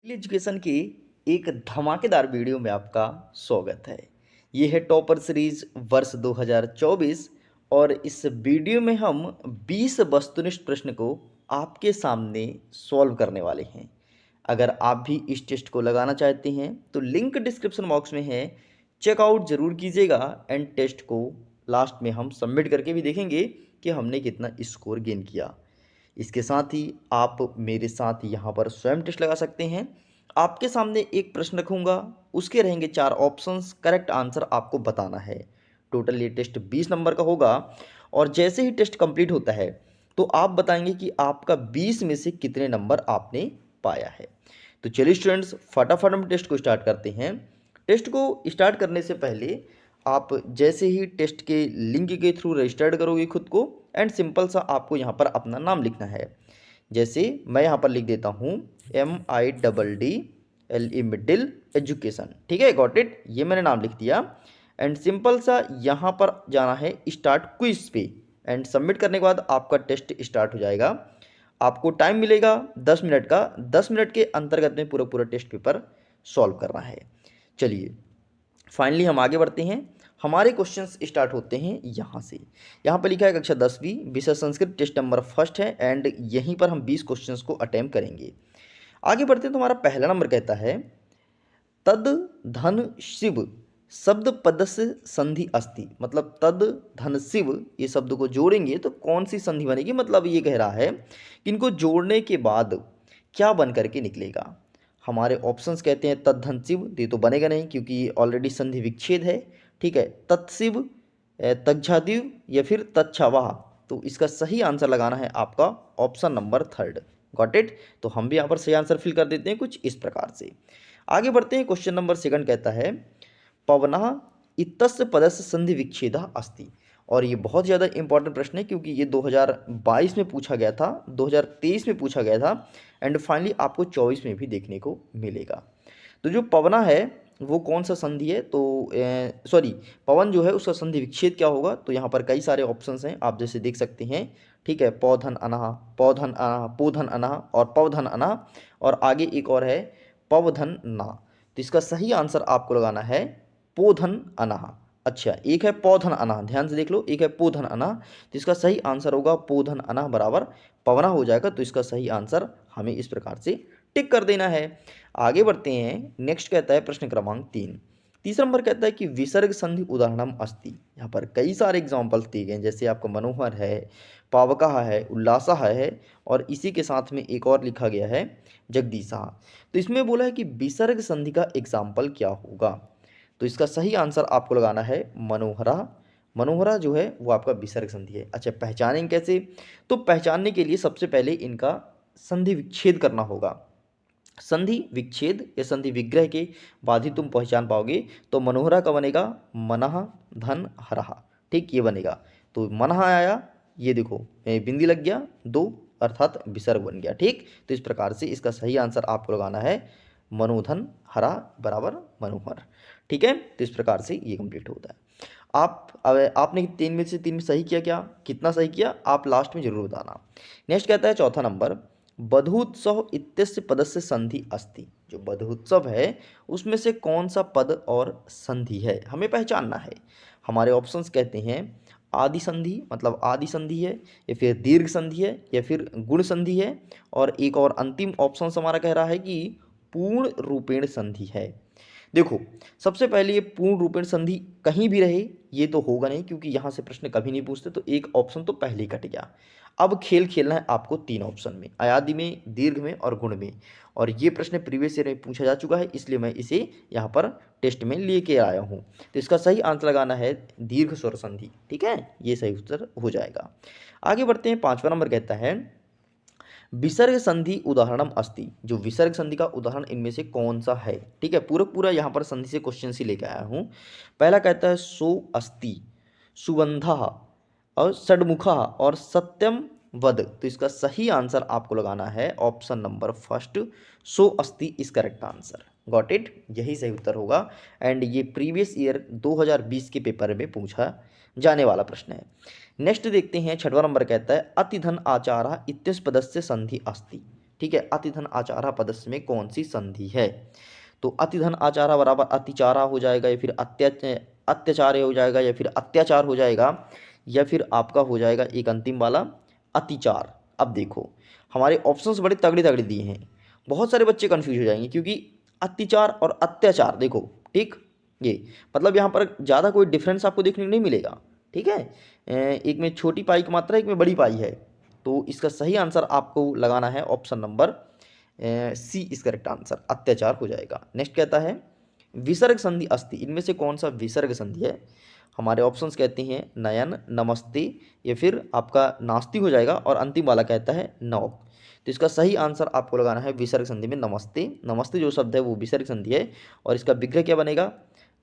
Education की एक धमाकेदार वीडियो में आपका स्वागत है। ये है टॉपर सीरीज वर्ष 2024 और इस वीडियो में हम 20 वस्तुनिष्ठ प्रश्न को आपके सामने सॉल्व करने वाले हैं। अगर आप भी इस टेस्ट को लगाना चाहते हैं तो लिंक डिस्क्रिप्शन बॉक्स में है, चेकआउट ज़रूर कीजिएगा। एंड टेस्ट को लास्ट में हम सबमिट करके भी देखेंगे कि हमने कितना स्कोर गेन किया। इसके साथ ही आप मेरे साथ यहाँ पर स्वयं टेस्ट लगा सकते हैं। आपके सामने एक प्रश्न रखूँगा, उसके रहेंगे 4 ऑप्शंस, करेक्ट आंसर आपको बताना है। टोटल ये टेस्ट 20 नंबर का होगा और जैसे ही टेस्ट कंप्लीट होता है तो आप बताएंगे कि आपका 20 में से कितने नंबर आपने पाया है। तो चलिए स्टूडेंट्स, फटाफट हम टेस्ट को स्टार्ट करते हैं। टेस्ट को स्टार्ट करने से पहले आप जैसे ही टेस्ट के लिंक के थ्रू रजिस्टर्ड करोगे खुद को, एंड सिंपल सा आपको यहाँ पर अपना नाम लिखना है। जैसे मैं यहाँ पर लिख देता हूँ MIDD मिडिल एजुकेशन। ठीक है, गॉट इट, ये मैंने नाम लिख दिया। एंड सिंपल सा यहाँ पर जाना है स्टार्ट क्विज पे, एंड सबमिट करने के बाद आपका टेस्ट स्टार्ट हो जाएगा। आपको टाइम मिलेगा 10 मिनट का। 10 मिनट के अंतर्गत में पूरा पूरा टेस्ट पेपर सॉल्व करना है। चलिए फाइनली हम आगे बढ़ते हैं। हमारे क्वेश्चंस स्टार्ट होते हैं यहाँ से। यहाँ पर लिखा है कक्षा 10वीं विषय संस्कृत, टेस्ट नंबर फर्स्ट है एंड यहीं पर हम 20 क्वेश्चंस को अटेम्प्ट करेंगे। आगे बढ़ते हैं तो हमारा पहला नंबर कहता है तद धन शिव शब्द पदस्य संधि अस्ति। मतलब तद धन शिव ये शब्द को जोड़ेंगे तो कौन सी संधि बनेगी। मतलब ये कह रहा है कि इनको जोड़ने के बाद क्या बन करके निकलेगा। हमारे ऑप्शंस कहते हैं तद्धन शिव, ये तो बनेगा नहीं क्योंकि ये ऑलरेडी संधि विच्छेद है। ठीक है, तत्शिव, तज्जादिव या फिर तच्छावाह। तो इसका सही आंसर लगाना है आपका option number third. Got it. तो हम भी यहाँ पर सही आंसर फिल कर देते हैं कुछ इस प्रकार से। आगे बढ़ते हैं। क्वेश्चन नंबर सेकंड कहता है पवनः इत्यस्य पदस्य संधि विच्छेदः अस्ति। और ये बहुत ज़्यादा इंपॉर्टेंट प्रश्न है क्योंकि ये 2022 में पूछा गया था, 2023 में पूछा गया था एंड फाइनली आपको 24 में भी देखने को मिलेगा। तो जो पवना है वो कौन सा संधि है, तो सॉरी पवन जो है उसका संधि विच्छेद क्या होगा। तो यहाँ पर कई सारे ऑप्शंस हैं, आप जैसे देख सकते हैं। ठीक है, पौधन अनहा, पौधन अनहा, पोधन अनहा और पवधन अनहा, और आगे एक और है पवधन ना। तो इसका सही आंसर आपको लगाना है पोधन अनहा। अच्छा, एक है पौधन अनहा, ध्यान से देख लो, एक है पोधन अनहा। तो इसका सही आंसर होगा पोधन अनहा बराबर पवना हो जाएगा। तो इसका सही आंसर हमें इस प्रकार से टिक कर देना है। आगे बढ़ते हैं। नेक्स्ट कहता है प्रश्न क्रमांक 3। तीसरा नंबर कहता है कि विसर्ग संधि उदाहरणम अस्ति। यहाँ पर कई सारे एग्जाम्पल्स दिए गए हैं, जैसे आपका मनोहर है, पावकः है, उल्लासः है, और इसी के साथ में एक और लिखा गया है जगदीशः। तो इसमें बोला है कि विसर्ग संधि का एग्जाम्पल क्या होगा। तो इसका सही आंसर आपको लगाना है मनोहरा। मनोहरा जो है वो आपका विसर्ग संधि है। अच्छा, पहचानेंगे कैसे। तो पहचानने के लिए सबसे पहले इनका संधि विच्छेद करना होगा। संधि विच्छेद या संधि विग्रह के बाद ही तुम पहचान पाओगे। तो मनोहरा का बनेगा मनः धन हरहा। ठीक, ये बनेगा। तो मनः आया, ये देखो बिंदी लग गया, दो अर्थात विसर्ग बन गया। ठीक, तो इस प्रकार से इसका सही आंसर आपको लगाना है मनोधन हरा बराबर मनोहर। ठीक है, तो इस प्रकार से ये कंप्लीट होता है। आपने 3 में से 3 में सही किया, क्या कितना सही किया आप लास्ट में जरूर बताना। नेक्स्ट कहता है चौथा नंबर बधूत्सव इत्यस्य पदस्य संधि अस्ति। जो बधूत्सव है उसमें से कौन सा पद और संधि है, हमें पहचानना है। हमारे ऑप्शंस कहते हैं आदि संधि, मतलब आदि संधि है, या फिर दीर्घ संधि है, या फिर गुण संधि है, और एक और अंतिम ऑप्शन हमारा कह रहा है कि पूर्ण रूपेण संधि है। देखो, सबसे पहले ये पूर्ण रूपेण संधि कहीं भी रहे ये तो होगा नहीं क्योंकि यहाँ से प्रश्न कभी नहीं पूछते, तो एक ऑप्शन तो पहले ही कट गया। अब खेल खेलना है आपको 3 ऑप्शन में, अयादि में, दीर्घ में और गुण में। और ये प्रश्न प्रीवियस ईयर में पूछा जा चुका है, इसलिए मैं इसे यहाँ पर टेस्ट में लेके आया हूँ। तो इसका सही आंसर लगाना है दीर्घ स्वर संधि। ठीक है, ये सही उत्तर हो जाएगा। आगे बढ़ते हैं। 5वां नंबर कहता है विसर्ग संधि उदाहरणम अस्ति। जो विसर्ग संधि का उदाहरण इनमें से कौन सा है। ठीक है, पूरा पूरा यहाँ पर संधि से क्वेश्चन ही लेके आया हूँ। पहला कहता है सो अस्ति, सुबंधा और षडमुखा और सत्यम वद। तो इसका सही आंसर आपको लगाना है ऑप्शन नंबर फर्स्ट, सो अस्ति is correct answer. Got it, यही सही उत्तर होगा। एंड ये प्रीवियस ईयर 2020 के पेपर में पूछा जाने वाला प्रश्न है। नेक्स्ट देखते हैं। 6वां नंबर कहता है अतिधन आचार इत्यस्य पदस्य संधि अस्ति। ठीक है, अतिधन आचारा पदस्य में कौन सी संधि है? तो अतिधन आचारा बराबर अतिचारा हो जाएगा, या फिर अत्याचार्य हो जाएगा, या फिर अत्याचार हो जाएगा, या फिर आपका हो जाएगा एक अंतिम वाला अतिचार। अब देखो हमारे ऑप्शंस बड़े तगड़े तगड़े दिए हैं, बहुत सारे बच्चे कंफ्यूज हो जाएंगे क्योंकि अत्याचार और अत्याचार देखो, ठीक, ये मतलब यहाँ पर ज़्यादा कोई डिफरेंस आपको देखने को नहीं मिलेगा। ठीक है, एक में छोटी पाई की मात्रा, एक में बड़ी पाई है। तो इसका सही आंसर आपको लगाना है option number C is correct answer, अत्याचार हो जाएगा। नेक्स्ट कहता है विसर्ग संधि अस्ति, इनमें से कौन सा विसर्ग संधि है? हमारे ऑप्शंस कहते हैं नयन, नमस्ते, या फिर आपका नास्ति हो जाएगा, और अंतिम वाला कहता है नौक। तो इसका सही आंसर आपको लगाना है विसर्ग संधि में नमस्ते। नमस्ते जो शब्द है वो विसर्ग संधि है, और इसका विग्रह क्या बनेगा?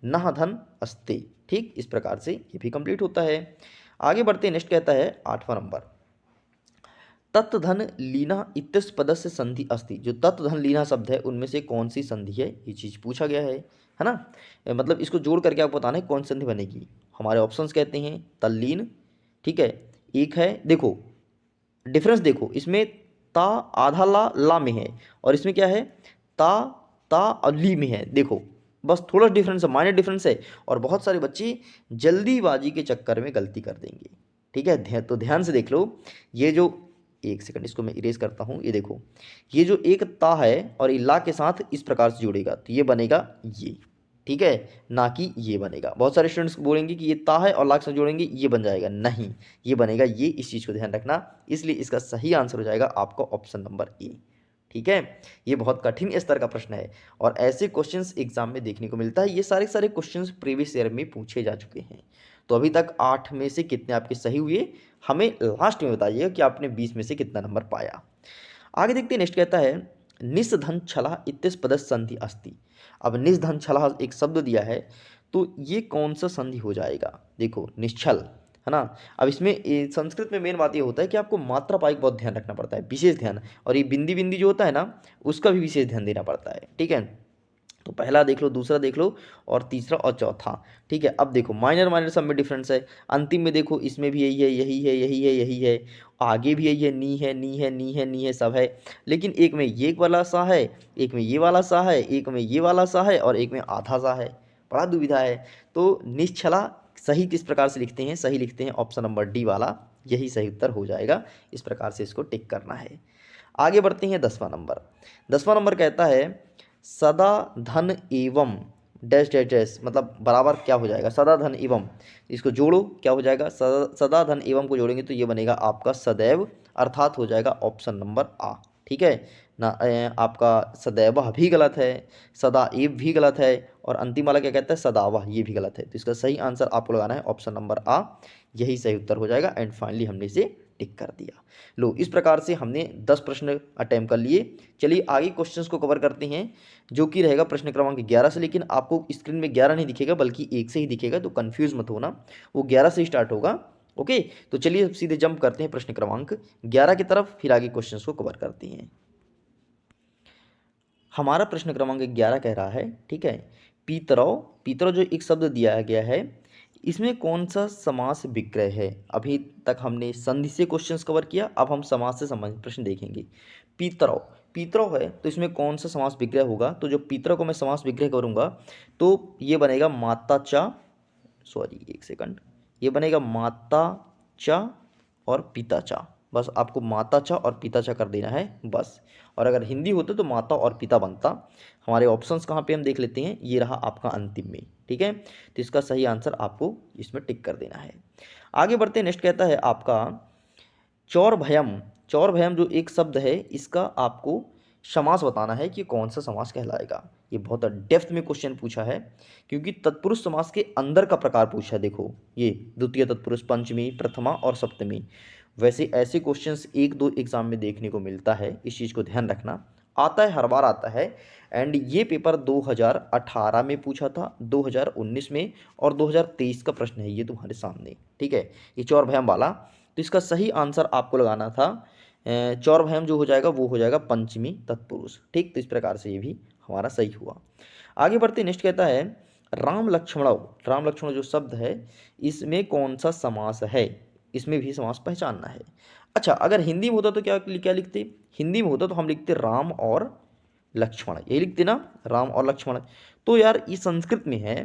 नह धन अस्ते। ठीक, इस प्रकार से ये भी कंप्लीट होता है। आगे बढ़ते हैं, नेक्स्ट कहता है 8वां नंबर, तत्धन लीना इत्यस्य पदस्य संधि अस्ति। जो तत्धन लीना शब्द है उनमें से कौन सी संधि है, ये चीज पूछा गया है ना? मतलब इसको जोड़ करके आपको बताना है कौन सी संधि बनेगी। हमारे ऑप्शंस कहते हैं तल्लीन, ठीक है, एक है, देखो डिफरेंस देखो, इसमें ता आधा ला में है, और इसमें क्या है ता ता और ली में है। देखो बस थोड़ा डिफरेंस है, माइनर डिफरेंस है, और बहुत सारे बच्चे जल्दीबाजी के चक्कर में गलती कर देंगे। ठीक है, तो ध्यान से देख लो, ये जो, एक सेकंड इसको मैं इरेज करता हूँ, ये देखो ये जो एक ता है और ये ला के साथ इस प्रकार से जुड़ेगा तो ये बनेगा ये, ठीक है, ना कि ये बनेगा। बहुत सारे स्टूडेंट्स बोलेंगे कि ये ता है और ला के साथ जोड़ेंगे ये बन जाएगा, नहीं, ये बनेगा ये, इस चीज़ को ध्यान रखना। इसलिए इसका सही आंसर हो जाएगा आपका ऑप्शन नंबर ए। ठीक है, ये बहुत कठिन स्तर का प्रश्न है, और ऐसे क्वेश्चंस एग्जाम में देखने को मिलता है। ये सारे सारे क्वेश्चंस प्रीवियस ईयर में पूछे जा चुके हैं। तो अभी तक 8 में से कितने आपके सही हुए, हमें लास्ट में बताइएगा कि आपने 20 में से कितना नंबर पाया। आगे देखते हैं, नेक्स्ट कहता है निस्धन छला इत्यस पदस्य संधि अस्ति। अब निस्धन छला एक शब्द दिया है, तो ये कौन सा संधि हो जाएगा? देखो निश्चल है ना। अब इसमें संस्कृत में मेन बात ये होता है कि आपको मात्रा पाई का बहुत ध्यान रखना पड़ता है, विशेष ध्यान, और ये बिंदी बिंदी जो होता है ना उसका भी विशेष ध्यान देना पड़ता है। ठीक है, तो पहला देख लो, दूसरा देख लो, और तीसरा और चौथा। ठीक है, अब देखो माइनर माइनर सब में डिफरेंस है। अंतिम में देखो इसमें भी यही है, यही है, यही है, यही है, आगे भी यही है, नी है, नी है, नी है, नी है, सब है। लेकिन एक में ये वाला सा है, एक में ये वाला सा है, एक में ये वाला सा है, और एक में आधा सा है, बड़ा दुविधा है। तो निश्चला सही किस प्रकार से लिखते हैं? सही लिखते हैं ऑप्शन नंबर डी वाला, यही सही उत्तर हो जाएगा। इस प्रकार से इसको टिक करना है। आगे बढ़ते हैं 10वां नंबर। 10वां नंबर कहता है सदा धन एवं डैश डैश डैश, मतलब बराबर क्या हो जाएगा? सदा धन एवं, इसको जोड़ो क्या हो जाएगा? सदा धन एवं को जोड़ेंगे तो ये बनेगा आपका सदैव, अर्थात हो जाएगा ऑप्शन नंबर आ। ठीक है ना, आपका सदैव भी गलत है, सदा एव भी गलत है, और अंतिम वाला क्या कहता है? सदावह, ये भी गलत है। तो इसका सही आंसर आपको लगाना है ऑप्शन नंबर आ, यही सही उत्तर हो जाएगा। एंड फाइनली हमने इसे टिक कर दिया। लो, इस प्रकार से हमने 10 प्रश्न अटैम्प्ट कर लिए। चलिए आगे क्वेश्चंस को कवर करते हैं, जो कि रहेगा प्रश्न क्रमांक 11 से। लेकिन आपको स्क्रीन में 11 नहीं दिखेगा बल्कि 1 से ही दिखेगा, तो कंफ्यूज मत होना, वो 11 से ही स्टार्ट होगा। ओके, तो चलिए सीधे जंप करते हैं प्रश्न क्रमांक 11 की तरफ, फिर आगे क्वेश्चंस को कवर करते हैं। हमारा प्रश्न क्रमांक 11 कह रहा है, ठीक है, पीतरौ, पीतरौ जो एक शब्द दिया गया है, इसमें कौन सा समास विग्रह है? अभी तक हमने संधि से क्वेश्चंस कवर किया, अब हम समास से संबंधित प्रश्न देखेंगे। पीतरौ, पीतरौ है तो इसमें कौन सा समास विग्रह होगा? तो जो पीतरौ को मैं समास विग्रह करूंगा तो ये बनेगा माता चा, सॉरी एक सेकंड, ये बनेगा माता चा और पिता चा। बस आपको माता चा और पिता चा कर देना है बस। और अगर हिंदी होता तो माता और पिता बनता। हमारे ऑप्शंस कहाँ पे हम देख लेते हैं, ये रहा आपका अंतिम में। ठीक है, तो इसका सही आंसर आपको इसमें टिक कर देना है। आगे बढ़ते हैं, नेक्स्ट कहता है आपका चौर भयम। चौर भयम जो एक शब्द है, इसका आपको समास बताना है कि कौन सा समास कहलाएगा। ये बहुत डेप्थ में क्वेश्चन पूछा है, क्योंकि तत्पुरुष समास के अंदर का प्रकार पूछा है। देखो ये द्वितीय तत्पुरुष, पंचमी, प्रथमा और सप्तमी। वैसे ऐसे क्वेश्चंस 1-2 एग्जाम में देखने को मिलता है, इस चीज़ को ध्यान रखना। आता है, हर बार आता है। एंड ये पेपर 2018 में पूछा था, 2019 में, और 2023 का प्रश्न है ये तुम्हारे सामने। ठीक है, ये चौर भयम वाला। तो इसका सही आंसर आपको लगाना था चौर भयम, जो हो जाएगा वो हो जाएगा पंचमी तत्पुरुष। ठीक, तो इस प्रकार से ये भी हमारा सही हुआ। आगे बढ़ते, नेक्स्ट कहता है राम लक्ष्मणौ। राम लक्ष्मण जो शब्द है इसमें कौन सा समास है? इसमें भी समास पहचानना है। अच्छा, अगर हिंदी में होता तो क्या क्या लिखते? हिंदी में होता तो हम लिखते राम और लक्ष्मण, यही लिखते ना, राम और लक्ष्मण। तो यार ये संस्कृत में है,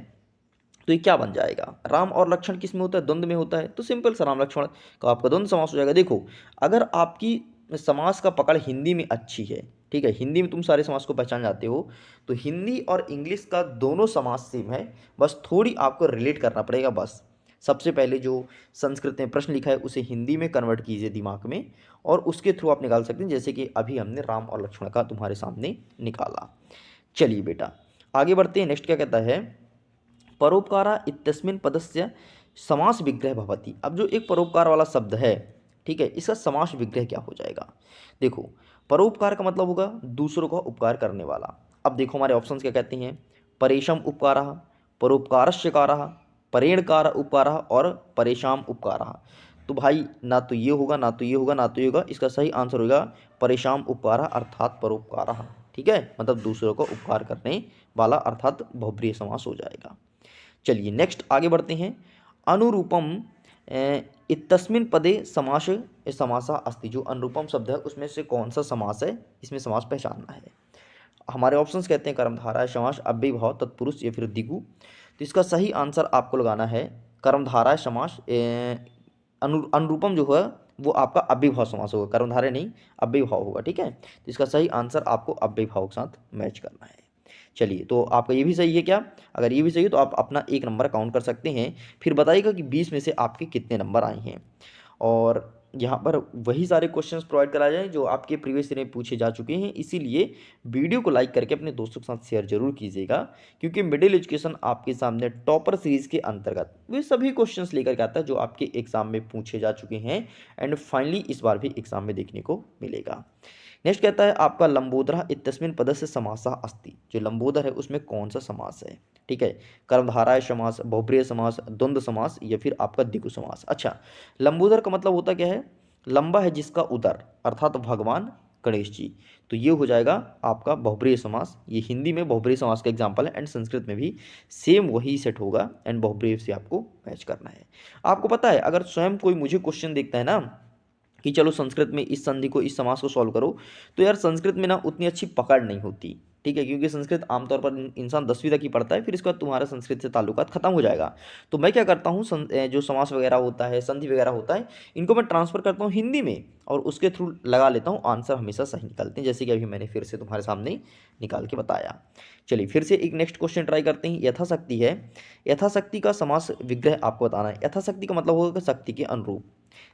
तो ये क्या बन जाएगा? राम और लक्ष्मण किस में होता है? द्वंद्व में होता है, तो सिंपल सा राम लक्ष्मण का आपका द्वंद्व समास हो जाएगा। देखो, अगर आपकी समास का पकड़ हिंदी में अच्छी है, ठीक है, हिंदी में तुम सारे समास को पहचान जाते हो, तो हिंदी और इंग्लिश का दोनों समास सेम है, बस थोड़ी आपको रिलेट करना पड़ेगा। बस सबसे पहले जो संस्कृत में प्रश्न लिखा है उसे हिंदी में कन्वर्ट कीजिए दिमाग में, और उसके थ्रू आप निकाल सकते हैं, जैसे कि अभी हमने राम और लक्ष्मण का तुम्हारे सामने निकाला। चलिए बेटा आगे बढ़ते हैं। नेक्स्ट क्या कहता है? परोपकारा इत्यस्मिन् पदस्य समास विग्रह भवति। अब जो एक परोपकार वाला शब्द है, ठीक है, इसका समास विग्रह क्या हो जाएगा? देखो, परोपकार का मतलब होगा दूसरों का उपकार करने वाला। अब देखो हमारे ऑप्शंस क्या कहते हैं? परेशम उपकारः, परोपकारस्य कारः, परेणकार उपकारः और परेशाम उपकारः। तो भाई ना तो ये होगा, ना तो ये होगा, ना तो ये होगा, इसका सही आंसर होगा परेशाम उपकारः अर्थात परोपकारः। ठीक है, मतलब दूसरों को उपकार करने वाला अर्थात बहुब्रीहि समास हो जाएगा। चलिए नेक्स्ट आगे बढ़ते हैं। अनुरूपम इत्यस्मिन् पदे समास समासा अस्ति। जो अनुरूपम शब्द है उसमें से कौन सा समास है, इसमें समास पहचानना है। हमारे ऑप्शंस कहते हैं कर्मधारय समास, अव्ययीभाव, तत्पुरुष या फिर द्विगु। तो इसका सही आंसर आपको लगाना है कर्मधारय समास। अनुरूपम जो है वो आपका अव्ययीभाव समास होगा, कर्मधारय नहीं, अव्ययीभाव होगा। ठीक है, तो इसका सही आंसर आपको अव्ययीभाव के साथ मैच करना है। चलिए, तो आपका ये भी सही है क्या? अगर ये भी सही है तो आप अपना एक नंबर काउंट कर सकते हैं। फिर बताइएगा कि 20 में से आपके कितने नंबर आए हैं। और यहाँ पर वही सारे क्वेश्चंस प्रोवाइड कराए जाएं जो आपके प्रीवियस ईयर में पूछे जा चुके हैं, इसीलिए वीडियो को लाइक करके अपने दोस्तों के साथ शेयर जरूर कीजिएगा, क्योंकि मिडिल एजुकेशन आपके सामने टॉपर सीरीज के अंतर्गत वे सभी क्वेश्चंस लेकर के आता है जो आपके एग्जाम में पूछे जा चुके हैं, एंड फाइनली इस बार भी एग्जाम में देखने को मिलेगा। नेक्स्ट कहता है आपका लंबोदर इत्यस्मिन् पदस्य समासः अस्ति। जो लंबोदर है उसमें कौन सा समास है? ठीक है, कर्मधारय समास, बहुब्रीहि समास, द्वंद्व समास या फिर आपका द्विगु समास। अच्छा, लंबोदर का मतलब होता क्या है? लंबा है जिसका उदर, अर्थात भगवान गणेश जी। तो ये हो जाएगा आपका बहुब्रीहि समास। ये हिंदी में बहुब्रीहि समास का एग्जाम्पल है, एंड संस्कृत में भी सेम वही सेट होगा, एंड बहुब्रीहि से आपको मैच करना है। आपको पता है अगर स्वयं कोई मुझे क्वेश्चन देखता है ना कि चलो संस्कृत में इस संधि को, इस समास को सॉल्व करो, तो यार संस्कृत में ना उतनी अच्छी पकड़ नहीं होती। ठीक है, क्योंकि संस्कृत आमतौर पर इंसान 10वीं तक ही पढ़ता है, फिर इसके बाद तुम्हारा संस्कृत से ताल्लुकात खत्म हो जाएगा। तो मैं क्या करता हूँ, जो समास वगैरह होता है, संधि वगैरह होता है, इनको मैं ट्रांसफर करता हूँ हिंदी में, और उसके थ्रू लगा लेता हूँ, आंसर हमेशा सही निकलते हैं, जैसे कि अभी मैंने फिर से तुम्हारे सामने निकाल के बताया। चलिए फिर से एक नेक्स्ट क्वेश्चन ट्राई करते हैं। यथाशक्ति है, यथाशक्ति का समास विग्रह आपको बताना है। यथाशक्ति का मतलब होगा शक्ति के अनुरूप,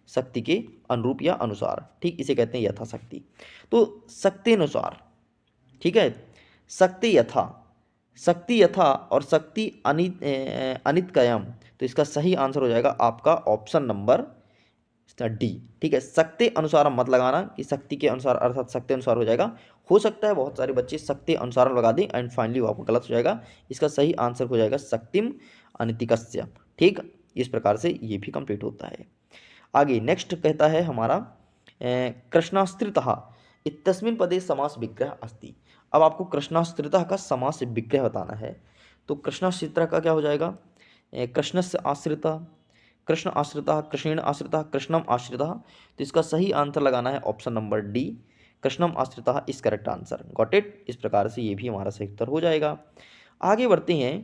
शक्ति के अनुरूप या अनुसार, ठीक, इसे कहते हैं यथाशक्ति। तो शक्ति अनुसार, ठीक है, शक्ति यथा, शक्ति यथा और शक्ति अनितकयम। तो इसका सही आंसर हो जाएगा आपका ऑप्शन नंबर डी। ठीक है, शक्ति अनुसार मत लगाना कि शक्ति के अनुसार, अर्थात शक्ति अनुसार हो जाएगा। हो सकता है बहुत सारे बच्चे शक्ति अनुसार लगा दें एंड फाइनली वो आपको गलत हो जाएगा। इसका सही आंसर हो जाएगा शक्तिम अनितिकस्य। ठीक, इस प्रकार से ये भी कंप्लीट होता है। आगे नेक्स्ट कहता है हमारा कृष्णास्त्रितः इत्यस्मिन् पदे समास विग्रह अस्ति। अब आपको कृष्णास्त्रितः का समास विग्रह बताना है। तो कृष्णाश्रितः का क्या हो जाएगा? कृष्णस्य आश्रितः, कृष्ण आश्रितः, कृष्णेन आश्रितः, कृष्णम आश्रितः। तो इसका सही आंसर लगाना है ऑप्शन नंबर डी, कृष्णम आश्रितः is correct answer. Got it? इस प्रकार से ये भी हमारा सही उत्तर हो जाएगा। आगे बढ़ते हैं।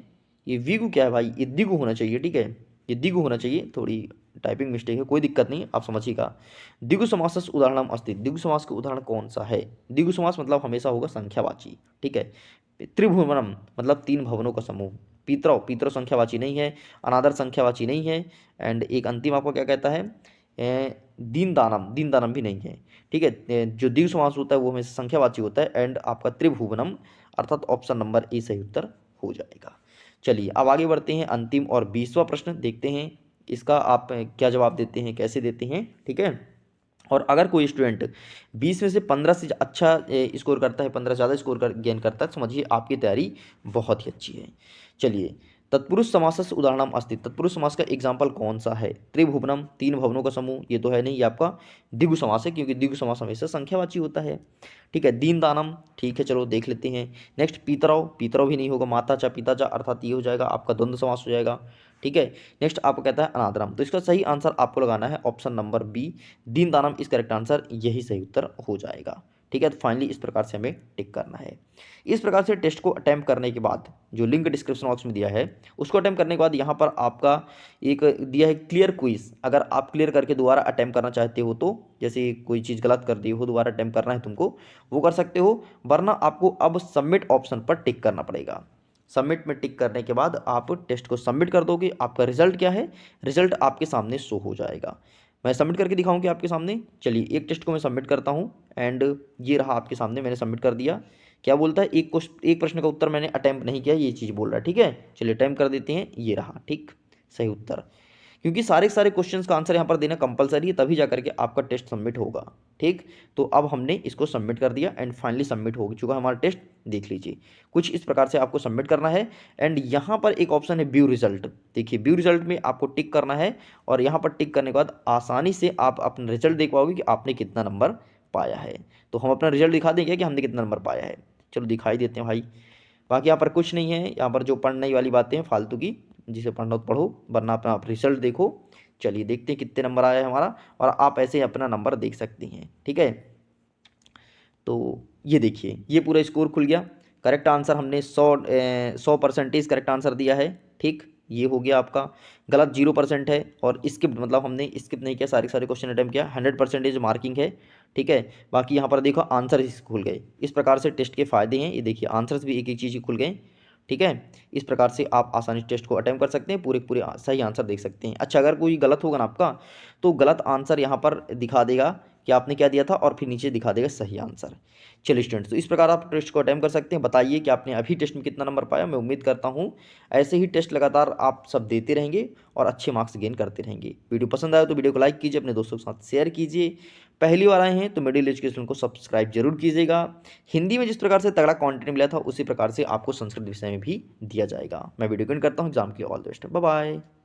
ये विगु क्या है भाई? ये दिगु होना चाहिए। ठीक है, ये दिगु होना चाहिए, थोड़ी टाइपिंग मिस्टेक है, कोई दिक्कत नहीं, आप समझिएगा। दिगु समास उदाहरण अस्ति। दिगु समास का उदाहरण कौन सा है? दिगु समास मतलब हमेशा होगा संख्यावाची। ठीक है, त्रिभुवनम मतलब 3 भवनों का समूह। पितरौ, पितरौ संख्यावाची नहीं है, अनादर संख्यावाची नहीं है, एंड एक अंतिम आपको क्या कहता है, दीन दानम, दीन दानम भी नहीं है। ठीक है, जो दिगु समास होता है वो हमेशा संख्यावाची होता है, एंड आपका त्रिभुवनम अर्थात ऑप्शन नंबर ए सही उत्तर हो जाएगा। चलिए अब आगे बढ़ते हैं। अंतिम और 20वां प्रश्न देखते हैं, इसका आप क्या जवाब देते हैं, कैसे देते हैं। ठीक है, और अगर कोई स्टूडेंट 20 में से 15 से अच्छा स्कोर करता है, 15 ज़्यादा स्कोर गेन करता है, समझिए आपकी तैयारी बहुत ही अच्छी है। चलिए, तत्पुरुष समासस्य उदाहरणम अस्ति। तत्पुरुष समास का एग्जाम्पल कौन सा है? त्रिभुवनम 3 भवनों का समूह, ये तो है नहीं, ये आपका द्विगु समास है, क्योंकि द्विगु समास हमेशा संख्यावाची होता है। ठीक है, दीन दानम, ठीक है, चलो देख लेते हैं। नेक्स्ट पितरौ, पितरौ भी नहीं होगा, माता चा पिता चा, अर्थात ये हो जाएगा आपका द्वंद्व समास हो जाएगा। ठीक है। नेक्स्ट आपको कहता है अनादरम, तो इसका सही आंसर आपको लगाना है ऑप्शन नंबर बी, दीन दानम इस करेक्ट आंसर, यही सही उत्तर हो जाएगा। ठीक है, तो फाइनली इस प्रकार से हमें टिक करना है। इस प्रकार से टेस्ट को अटैम्प्ट करने के बाद जो लिंक डिस्क्रिप्शन बॉक्स में दिया है उसको अटैम्प्ट करने के बाद यहाँ पर आपका एक दिया है क्लियर क्विज, अगर आप क्लियर करके दोबारा अटैम्प्ट करना चाहते हो तो, जैसे कोई चीज़ गलत कर दी हो दोबारा अटैम्प्ट करना है तुमको, वो कर सकते हो, वरना आपको अब सबमिट ऑप्शन पर टिक करना पड़ेगा। सबमिट में टिक करने के बाद आप टेस्ट को सबमिट कर दोगे, आपका रिजल्ट क्या है, रिजल्ट आपके सामने शो हो जाएगा। मैं सबमिट करके दिखाऊं कि आपके सामने, चलिए एक टेस्ट को मैं सबमिट करता हूं एंड ये रहा आपके सामने, मैंने सबमिट कर दिया। क्या बोलता है, एक प्रश्न का उत्तर मैंने अटैम्प्ट नहीं किया, ये चीज़ बोल रहा है। ठीक है, चलिए अटैम्प्ट कर देते हैं, ये रहा ठीक सही उत्तर, क्योंकि सारे के सारे क्वेश्चंस का आंसर यहाँ पर देना कंपलसरी है, तभी जा करके आपका टेस्ट सबमिट होगा। ठीक, तो अब हमने इसको सबमिट कर दिया एंड फाइनली सबमिट हो चुका हमारा टेस्ट, देख लीजिए कुछ इस प्रकार से आपको सबमिट करना है। एंड यहाँ पर एक ऑप्शन है व्यू रिजल्ट, देखिए व्यू रिजल्ट में आपको टिक करना है और यहाँ पर टिक करने के बाद आसानी से आप अपना रिजल्ट देख पाओगे कि आपने कितना नंबर पाया है। तो हम अपना रिजल्ट दिखा देंगे कि हमने कितना नंबर पाया है, चलो दिखाई देते हैं भाई। बाकी यहाँ पर कुछ नहीं है, यहाँ पर जो पढ़ने वाली बातें हैं फालतू की, जिसे पढ़ना हो तो पढ़ो, वरना अपना आप रिजल्ट देखो। चलिए देखते हैं कितने नंबर आया है हमारा, और आप ऐसे ही अपना नंबर देख सकती हैं। ठीक है, तो ये देखिए ये पूरा स्कोर खुल गया। करेक्ट आंसर हमने 100% करेक्ट आंसर दिया है। ठीक, ये हो गया आपका। गलत 0% है, और स्किप मतलब हमने स्किप नहीं किया, सारे क्वेश्चन अटेम्प्ट किया, 100% मार्किंग है। ठीक है, बाकी यहाँ पर देखो आंसर खुल गए। इस प्रकार से टेस्ट के फायदे हैं, ये देखिए आंसर्स भी एक एक चीज़ खुल गए। ठीक है, इस प्रकार से आप आसानी से टेस्ट को अटेम्प्ट कर सकते हैं, पूरे पूरे सही आंसर देख सकते हैं। अच्छा, अगर कोई गलत होगा ना आपका, तो गलत आंसर यहाँ पर दिखा देगा कि आपने क्या दिया था, और फिर नीचे दिखा देगा सही आंसर। चलिए स्टूडेंट्स, तो इस प्रकार आप टेस्ट को अटेम्प्ट कर सकते हैं। बताइए कि आपने अभी टेस्ट में कितना नंबर पाया। मैं उम्मीद करता हूँ ऐसे ही टेस्ट लगातार आप सब देते रहेंगे और अच्छे मार्क्स गेन करते रहेंगे। वीडियो पसंद आया तो वीडियो को लाइक कीजिए, अपने दोस्तों के साथ शेयर कीजिए। पहली बार आए हैं तो मिडिल एजुकेशन को सब्सक्राइब जरूर कीजिएगा। हिंदी में जिस प्रकार से तगड़ा कंटेंट मिला था उसी प्रकार से आपको संस्कृत विषय में भी दिया जाएगा। मैं वीडियो को एंड करता हूँ। एग्जाम की all the best, bye bye.